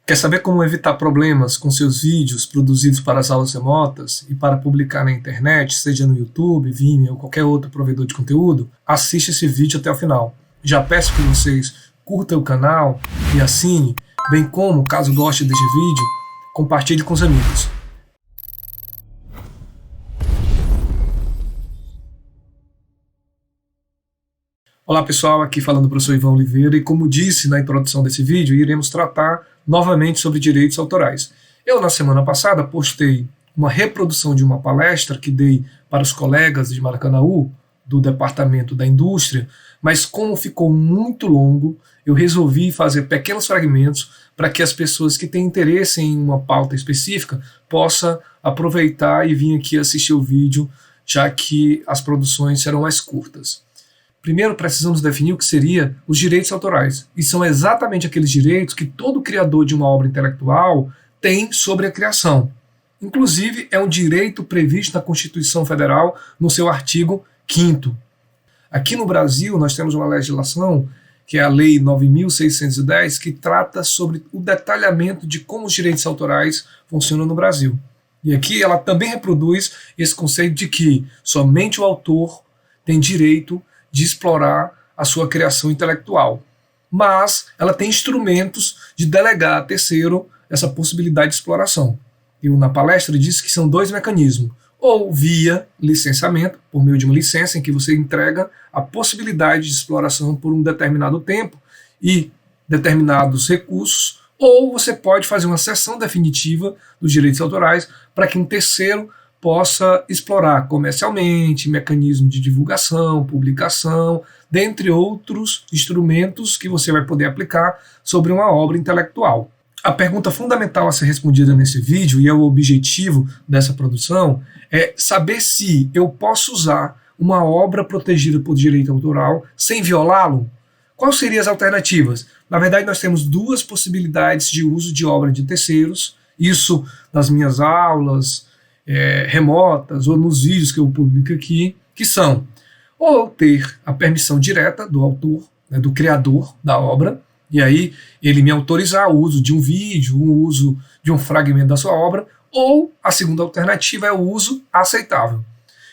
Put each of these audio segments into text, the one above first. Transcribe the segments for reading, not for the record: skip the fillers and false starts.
Quer saber como evitar problemas com seus vídeos produzidos para as aulas remotas e para publicar na internet, seja no YouTube, Vimeo ou qualquer outro provedor de conteúdo? Assiste esse vídeo até o final. Já peço que vocês curtam o canal e assine, bem como, caso goste deste vídeo, compartilhe com os amigos. Olá pessoal, aqui falando o professor Ivan Oliveira e como disse na introdução desse vídeo, iremos tratar novamente sobre direitos autorais. Eu na semana passada postei uma reprodução de uma palestra que dei para os colegas de Maracanaú, do Departamento da Indústria, mas como ficou muito longo, eu resolvi fazer pequenos fragmentos para que as pessoas que têm interesse em uma pauta específica possam aproveitar e vir aqui assistir o vídeo, já que as produções serão mais curtas. Primeiro precisamos definir o que seriam os direitos autorais, e são exatamente aqueles direitos que todo criador de uma obra intelectual tem sobre a criação. Inclusive, é um direito previsto na Constituição Federal no seu artigo 5º. Aqui no Brasil, nós temos uma legislação, que é a Lei 9.610, que trata sobre o detalhamento de como os direitos autorais funcionam no Brasil. E aqui ela também reproduz esse conceito de que somente o autor tem direito de explorar a sua criação intelectual. Mas ela tem instrumentos de delegar a terceiro essa possibilidade de exploração. Eu, na palestra, disse que são dois mecanismos. Ou via licenciamento, por meio de uma licença em que você entrega a possibilidade de exploração por um determinado tempo e determinados recursos, ou você pode fazer uma cessão definitiva dos direitos autorais para que um terceiro possa explorar comercialmente, mecanismo de divulgação, publicação, dentre outros instrumentos que você vai poder aplicar sobre uma obra intelectual. A pergunta fundamental a ser respondida nesse vídeo, e é o objetivo dessa produção, é saber se eu posso usar uma obra protegida por direito autoral sem violá-lo. Quais seriam as alternativas? Na verdade, nós temos duas possibilidades de uso de obra de terceiros, isso nas minhas aulas, remotas ou nos vídeos que eu publico aqui, que são ou ter a permissão direta do autor, do criador da obra, e aí ele me autorizar o uso de um vídeo, o uso de um fragmento da sua obra, ou a segunda alternativa é o uso aceitável.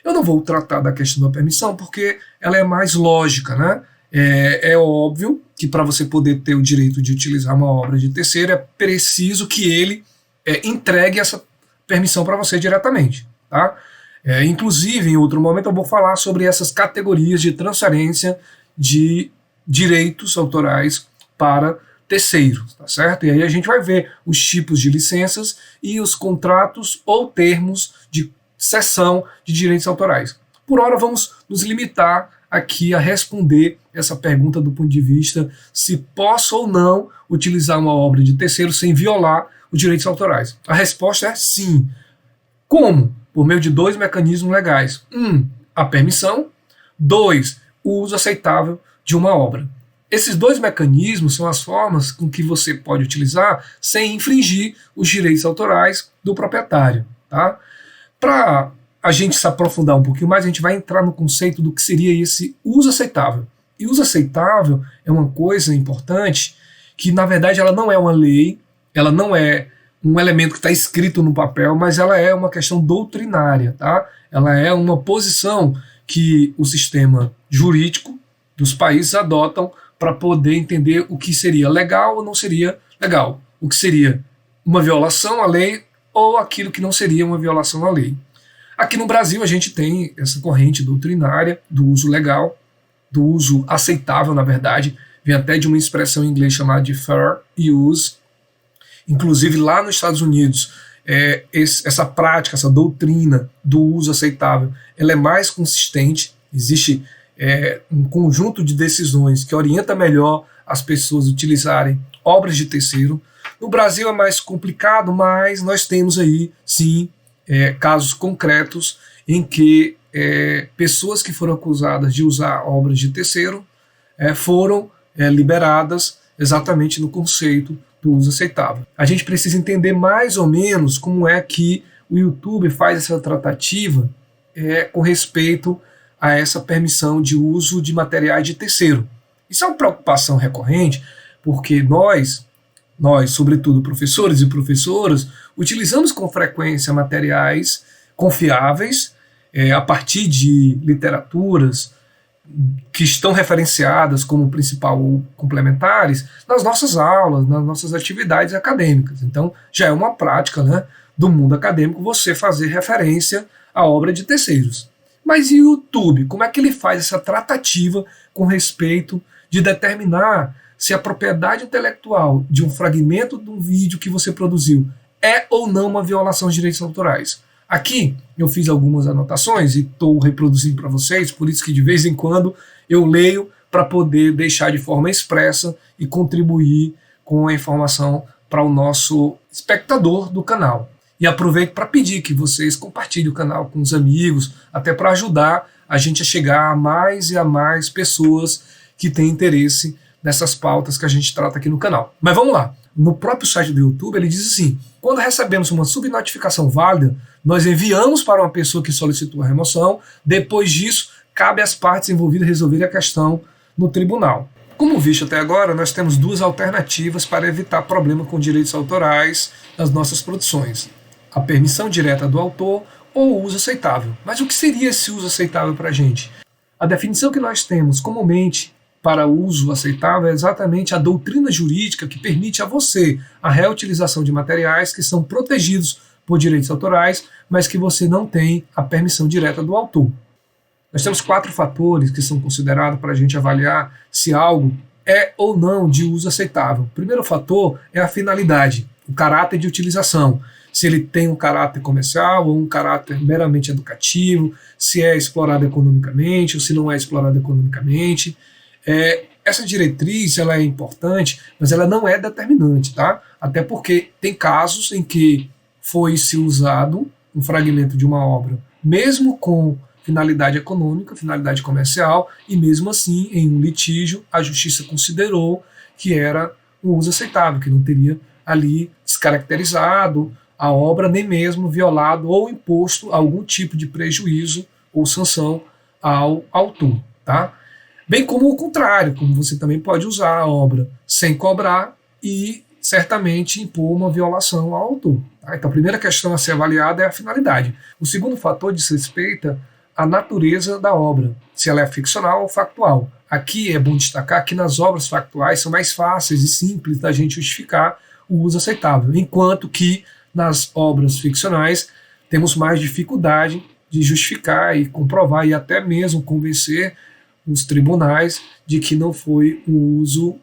Eu não vou tratar da questão da permissão porque ela é mais lógica, né? É óbvio que para você poder ter o direito de utilizar uma obra de terceiro é preciso que ele entregue essa permissão para você diretamente, tá? Inclusive, em outro momento eu vou falar sobre essas categorias de transferência de direitos autorais para terceiros, tá certo? E aí a gente vai ver os tipos de licenças e os contratos ou termos de cessão de direitos autorais. Por hora vamos nos limitar aqui a responder essa pergunta do ponto de vista se posso ou não utilizar uma obra de terceiro sem violar os direitos autorais. A resposta é sim. Como? Por meio de dois mecanismos legais. A permissão. 2, o uso aceitável de uma obra. Esses dois mecanismos são as formas com que você pode utilizar sem infringir os direitos autorais do proprietário. Tá? Para a gente se aprofundar um pouquinho mais, a gente vai entrar no conceito do que seria esse uso aceitável. E uso aceitável é uma coisa importante que, na verdade, ela não é uma lei, ela não é um elemento que está escrito no papel, mas ela é uma questão doutrinária, tá? Ela é uma posição que o sistema jurídico dos países adotam para poder entender o que seria legal ou não seria legal, o que seria uma violação à lei ou aquilo que não seria uma violação à lei. Aqui no Brasil a gente tem essa corrente doutrinária do uso legal, do uso aceitável, na verdade, vem até de uma expressão em inglês chamada de fair use. Inclusive lá nos Estados Unidos, essa prática, essa doutrina do uso aceitável, ela é mais consistente, existe um conjunto de decisões que orienta melhor as pessoas a utilizarem obras de terceiro. No Brasil é mais complicado, mas nós temos aí, sim, casos concretos em que pessoas que foram acusadas de usar obras de terceiro foram liberadas exatamente no conceito do uso aceitável. A gente precisa entender mais ou menos como é que o YouTube faz essa tratativa com respeito a essa permissão de uso de materiais de terceiro. Isso é uma preocupação recorrente, porque nós, Nós, sobretudo professores e professoras, utilizamos com frequência materiais confiáveis, a partir de literaturas que estão referenciadas como principal ou complementares nas nossas aulas, nas nossas atividades acadêmicas. Então, já é uma prática, né, do mundo acadêmico você fazer referência à obra de terceiros. Mas e o YouTube? Como é que ele faz essa tratativa com respeito de determinar se a propriedade intelectual de um fragmento de um vídeo que você produziu é ou não uma violação de direitos autorais? Aqui eu fiz algumas anotações e estou reproduzindo para vocês, por isso que de vez em quando eu leio para poder deixar de forma expressa e contribuir com a informação para o nosso espectador do canal. E aproveito para pedir que vocês compartilhem o canal com os amigos, até para ajudar a gente a chegar a mais e a mais pessoas que têm interesse nessas pautas que a gente trata aqui no canal. Mas vamos lá. No próprio site do YouTube ele diz assim: quando recebemos uma subnotificação válida, nós enviamos para uma pessoa que solicitou a remoção. Depois disso, cabe às partes envolvidas resolver a questão no tribunal. Como visto até agora, nós temos duas alternativas para evitar problema com direitos autorais nas nossas produções: a permissão direta do autor ou o uso aceitável. Mas o que seria esse uso aceitável para a gente? A definição que nós temos comumente para uso aceitável é exatamente a doutrina jurídica que permite a você a reutilização de materiais que são protegidos por direitos autorais, mas que você não tem a permissão direta do autor. Nós temos 4 fatores que são considerados para a gente avaliar se algo é ou não de uso aceitável. O primeiro fator é a finalidade, o caráter de utilização. Se ele tem um caráter comercial ou um caráter meramente educativo, se é explorado economicamente ou se não é explorado economicamente. Essa diretriz ela é importante, mas ela não é determinante, tá? Até porque tem casos em que foi-se usado um fragmento de uma obra, mesmo com finalidade econômica, finalidade comercial, e mesmo assim, em um litígio, a justiça considerou que era um uso aceitável, que não teria ali descaracterizado a obra, nem mesmo violado ou imposto algum tipo de prejuízo ou sanção ao autor, tá? Bem como o contrário, como você também pode usar a obra sem cobrar e certamente impor uma violação ao autor. Tá? Então a primeira questão a ser avaliada é a finalidade. O segundo fator diz respeito à natureza da obra, se ela é ficcional ou factual. Aqui é bom destacar que nas obras factuais são mais fáceis e simples da gente justificar o uso aceitável, enquanto que nas obras ficcionais temos mais dificuldade de justificar e comprovar e até mesmo convencer os tribunais de que não foi um uso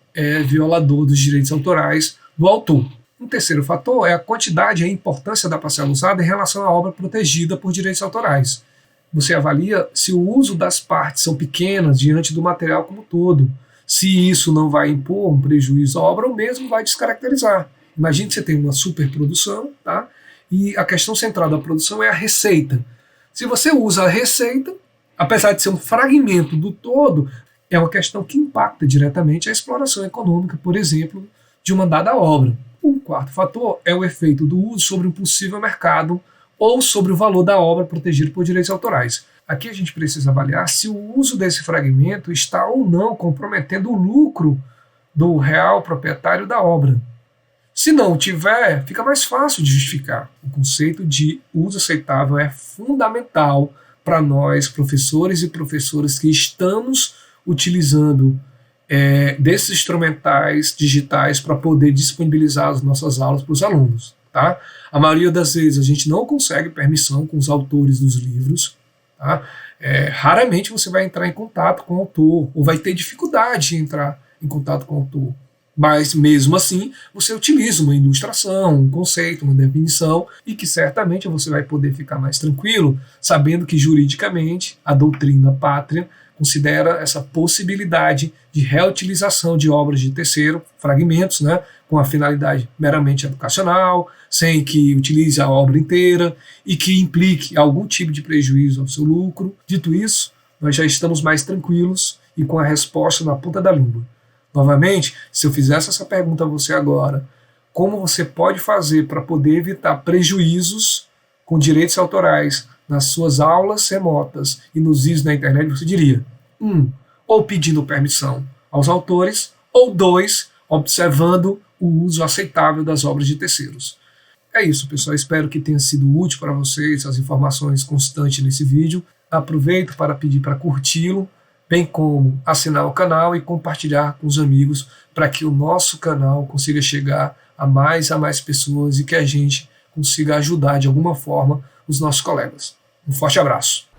violador dos direitos autorais do autor. Um terceiro fator é a quantidade e a importância da parcela usada em relação à obra protegida por direitos autorais. Você avalia se o uso das partes são pequenas diante do material como um todo, se isso não vai impor um prejuízo à obra ou mesmo vai descaracterizar. Imagine que você tem uma superprodução, tá? E a questão central da produção é a receita. Se você usa a receita, apesar de ser um fragmento do todo, é uma questão que impacta diretamente a exploração econômica, por exemplo, de uma dada obra. Um quarto fator é o efeito do uso sobre um possível mercado ou sobre o valor da obra protegida por direitos autorais. Aqui a gente precisa avaliar se o uso desse fragmento está ou não comprometendo o lucro do real proprietário da obra. Se não tiver, fica mais fácil de justificar. O conceito de uso aceitável é fundamental para nós, professores e professoras, que estamos utilizando desses instrumentais digitais para poder disponibilizar as nossas aulas para os alunos. Tá? A maioria das vezes a gente não consegue permissão com os autores dos livros. Tá? Raramente você vai entrar em contato com o autor, ou vai ter dificuldade de entrar em contato com o autor. Mas mesmo assim, você utiliza uma ilustração, um conceito, uma definição, e que certamente você vai poder ficar mais tranquilo, sabendo que juridicamente a doutrina pátria considera essa possibilidade de reutilização de obras de terceiro, fragmentos, né, com a finalidade meramente educacional, sem que utilize a obra inteira e que implique algum tipo de prejuízo ao seu lucro. Dito isso, nós já estamos mais tranquilos e com a resposta na ponta da língua. Novamente, se eu fizesse essa pergunta a você agora, como você pode fazer para poder evitar prejuízos com direitos autorais nas suas aulas remotas e nos vídeos na internet, você diria: 1. Ou pedindo permissão aos autores, ou 2. Observando o uso aceitável das obras de terceiros. É isso, pessoal. Espero que tenha sido útil para vocês as informações constantes nesse vídeo. Aproveito para pedir para curti-lo, bem como assinar o canal e compartilhar com os amigos para que o nosso canal consiga chegar a mais pessoas e que a gente consiga ajudar de alguma forma os nossos colegas. Um forte abraço.